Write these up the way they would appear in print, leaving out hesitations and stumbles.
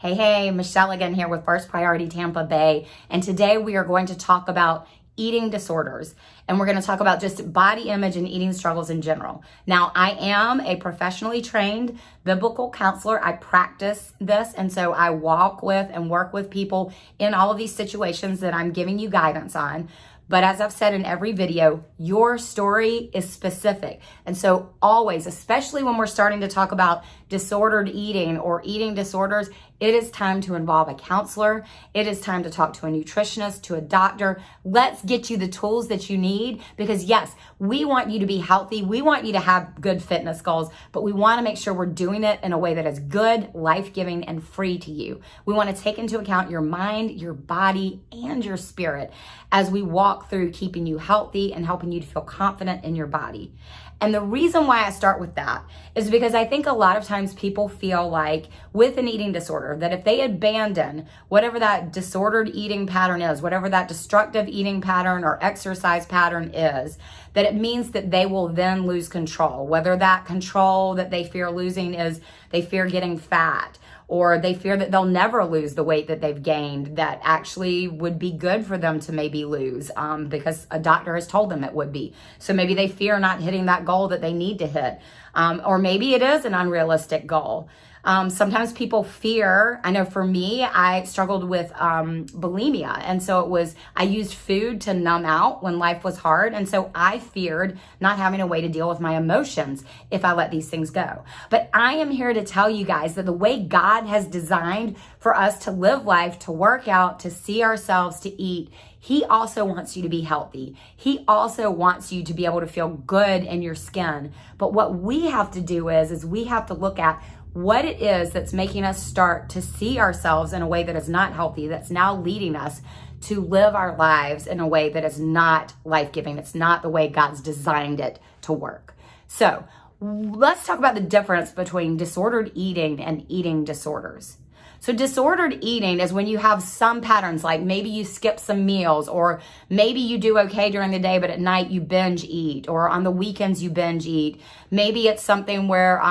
Hey, Michelle again here with First Priority Tampa Bay. And today we are going to talk about eating disorders. And we're going to talk about just body image and eating struggles in general. Now, I am a professionally trained biblical counselor. I practice this. And so I walk with and work with people in all of these situations that I'm giving you guidance on. But as I've said in every video, your story is specific. And so always, especially when we're starting to talk about disordered eating or eating disorders, it is time to involve a counselor. It is time to talk to a nutritionist, to a doctor. Let's get you the tools that you need because yes, we want you to be healthy. We want you to have good fitness goals, but we want to make sure we're doing it in a way that is good, life-giving, and free to you. We want to take into account your mind, your body, and your spirit as we walk through keeping you healthy and helping you to feel confident in your body. And the reason why I start with that is because I think a lot of times people feel like with an eating disorder that if they abandon whatever that disordered eating pattern is, whatever that destructive eating pattern or exercise pattern is, that it means that they will then lose control. Whether that control that they fear losing is they fear getting fat, or they fear that they'll never lose the weight that they've gained that actually would be good for them to maybe lose because a doctor has told them it would be. So maybe they fear not hitting that goal that they need to hit. Or maybe it is an unrealistic goal. Sometimes people fear, I know for me, I struggled with bulimia. And so I used food to numb out when life was hard. And so I feared not having a way to deal with my emotions if I let these things go. But I am here to tell you guys that the way God has designed for us to live life, to work out, to see ourselves, to eat, He also wants you to be healthy. He also wants you to be able to feel good in your skin. But what we have to do is we have to look at what it is that's making us start to see ourselves in a way that is not healthy, that's now leading us to live our lives in a way that is not life-giving. It's not the way God's designed it to work. So let's talk about the difference between disordered eating and eating disorders. So disordered eating is when you have some patterns, like maybe you skip some meals, or maybe you do okay during the day, but at night you binge eat, or on the weekends you binge eat. Maybe it's something where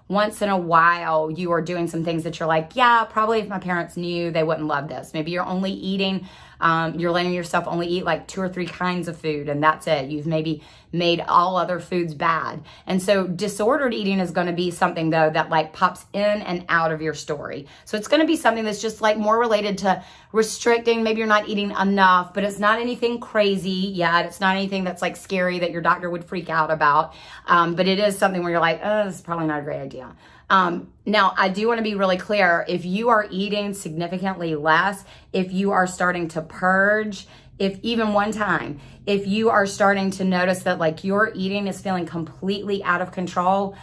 once in a while you are doing some things that you're like, yeah, probably if my parents knew, they wouldn't love this. Maybe you're only eating, you're letting yourself only eat like 2 or 3 kinds of food, and that's it. You've maybe made all other foods bad. And so disordered eating is going to be something though that like pops in and out of your story. So it's going to be something that's just like more related to restricting. Maybe you're not eating enough, but it's not anything crazy yet. It's not anything that's like scary that your doctor would freak out about. But it is something where you're like, oh, this is probably not a great idea. Now, I do want to be really clear. If you are eating significantly less, if you are starting to purge, if even one time, if you are starting to notice that like your eating is feeling completely out of control,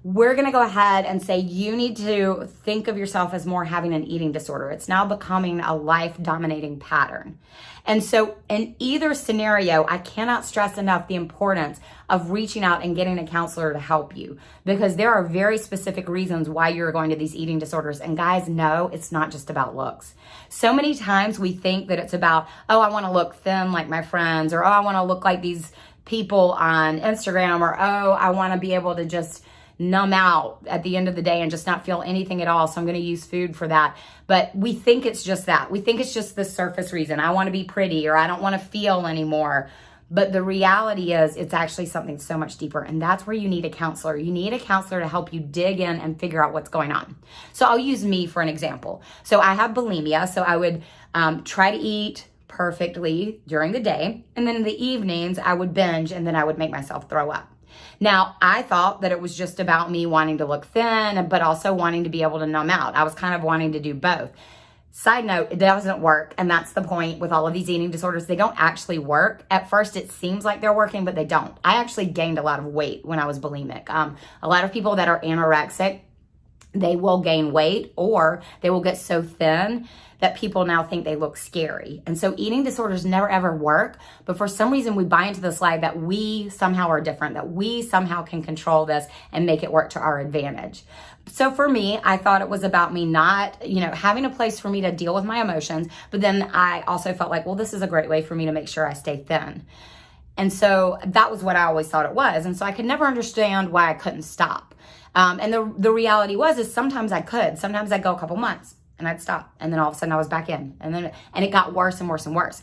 we're going to go ahead and say you need to think of yourself as more having an eating disorder. It's now becoming a life-dominating pattern. And so in either scenario, I cannot stress enough the importance of reaching out and getting a counselor to help you, because there are very specific reasons why you're going to these eating disorders. And guys, no, it's not just about looks. So many times we think that it's about, oh, I want to look thin like my friends, or oh, I want to look like these people on Instagram, or oh, I want to be able to just numb out at the end of the day and just not feel anything at all. So I'm going to use food for that. But we think it's just that. We think it's just the surface reason. I want to be pretty, or I don't want to feel anymore. But the reality is it's actually something so much deeper. And that's where you need a counselor. You need a counselor to help you dig in and figure out what's going on. So I'll use me for an example. So I have bulimia. So I would try to eat perfectly during the day. And then in the evenings, I would binge, and then I would make myself throw up. Now, I thought that it was just about me wanting to look thin, but also wanting to be able to numb out. I was kind of wanting to do both. Side note, it doesn't work. And that's the point with all of these eating disorders. They don't actually work. At first, it seems like they're working, but they don't. I actually gained a lot of weight when I was bulimic. A lot of people that are anorexic, they will gain weight, or they will get so thin that people now think they look scary. And so eating disorders never ever work, but for some reason we buy into this lie that we somehow are different, that we somehow can control this and make it work to our advantage. So for me, I thought it was about me not, having a place for me to deal with my emotions, but then I also felt like, well, this is a great way for me to make sure I stay thin. And so that was what I always thought it was. And so I could never understand why I couldn't stop. And the reality is sometimes I could. Sometimes I'd go a couple months and I'd stop. And then all of a sudden I was back in, and it got worse and worse and worse.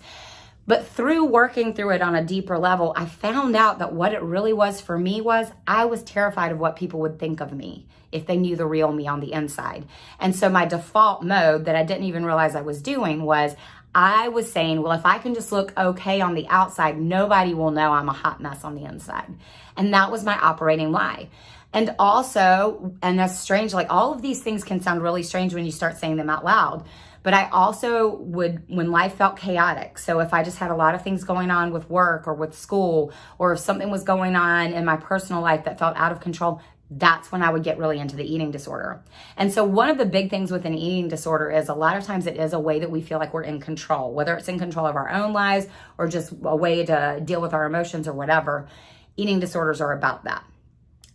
But through working through it on a deeper level, I found out that what it really was for me was I was terrified of what people would think of me if they knew the real me on the inside. And so my default mode that I didn't even realize I was doing was I was saying, well, if I can just look okay on the outside, nobody will know I'm a hot mess on the inside. And that was my operating lie. And also, and that's strange, like all of these things can sound really strange when you start saying them out loud. But I also would, when life felt chaotic, so if I just had a lot of things going on with work or with school, or if something was going on in my personal life that felt out of control, that's when I would get really into the eating disorder. And so one of the big things with an eating disorder is a lot of times it is a way that we feel like we're in control, whether it's in control of our own lives or just a way to deal with our emotions or whatever. Eating disorders are about that.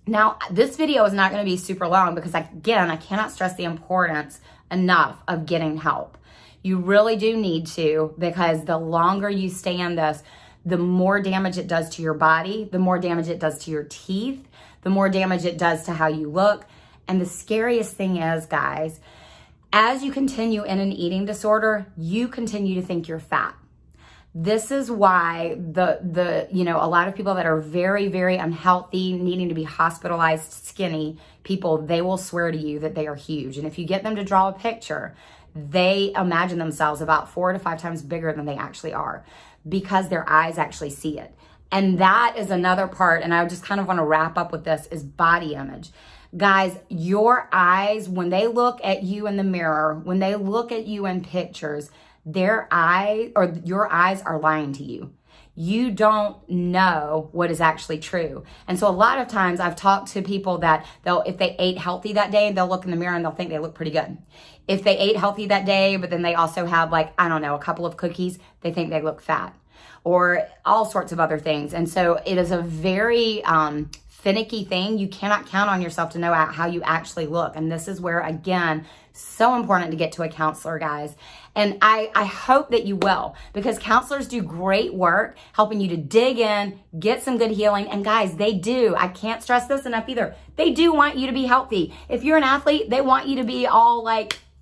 Now, this video is not going to be super long because, again, I cannot stress the importance enough of getting help. You really do need to, because the longer you stay in this, the more damage it does to your body, the more damage it does to your teeth, the more damage it does to how you look. And the scariest thing is, guys, as you continue in an eating disorder, you continue to think you're fat. This is why a lot of people that are very, very unhealthy, needing to be hospitalized, skinny people, they will swear to you that they are huge. And if you get them to draw a picture, they imagine themselves about 4 to 5 times bigger than they actually are because their eyes actually see it. And that is another part, and I just kind of want to wrap up with this, is body image. Guys, your eyes, when they look at you in the mirror, when they look at you in pictures, your eyes are lying to you. You don't know what is actually true. And so a lot of times I've talked to people that if they ate healthy that day, they'll look in the mirror and they'll think they look pretty good. If they ate healthy that day, but then they also have a couple of cookies, they think they look fat, or all sorts of other things. And so it is a very finicky thing. You cannot count on yourself to know how you actually look. And this is where, again, so important to get to a counselor, guys. And I hope that you will, because counselors do great work helping you to dig in, get some good healing. And guys, they do. I can't stress this enough either. They do want you to be healthy. If you're an athlete, they want you to be all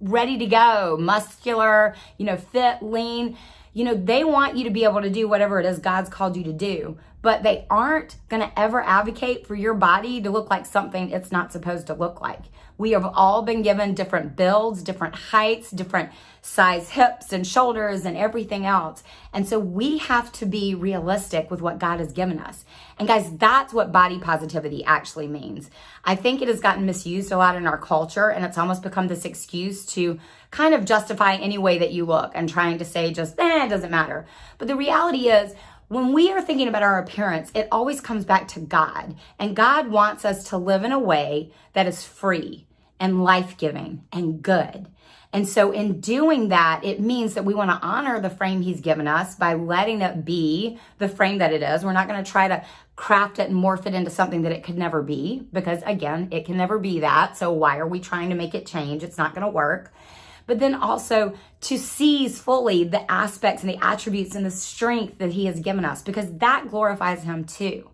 ready to go, muscular, fit, lean. They want you to be able to do whatever it is God's called you to do, but they aren't going to ever advocate for your body to look like something it's not supposed to look like. We have all been given different builds, different heights, different size hips and shoulders and everything else. And so we have to be realistic with what God has given us. And guys, that's what body positivity actually means. I think it has gotten misused a lot in our culture, and it's almost become this excuse to kind of justify any way that you look and trying to say just, it doesn't matter. But the reality is, when we are thinking about our appearance, it always comes back to God. And God wants us to live in a way that is free and life-giving and good. And so in doing that, it means that we want to honor the frame He's given us by letting it be the frame that it is. We're not going to try to craft it and morph it into something that it could never be, because again, it can never be that. So why are we trying to make it change? It's not going to work. But then also to seize fully the aspects and the attributes and the strength that He has given us, because that glorifies Him too.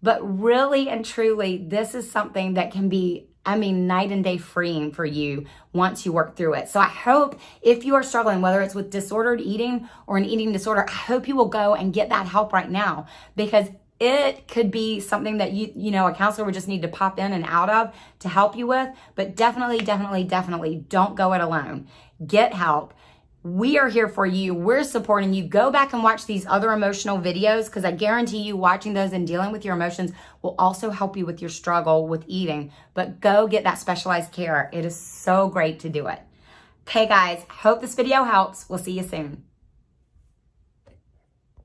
But really and truly, this is something that can be, night and day freeing for you once you work through it. So I hope if you are struggling, whether it's with disordered eating or an eating disorder, I hope you will go and get that help right now, because it could be something that a counselor would just need to pop in and out of to help you with. But definitely don't go it alone. Get help. We are here for you. We're supporting you. Go back and watch these other emotional videos, because I guarantee you watching those and dealing with your emotions will also help you with your struggle with eating. But go get that specialized care. It is so great to do it. Okay, guys, hope this video helps. We'll see you soon.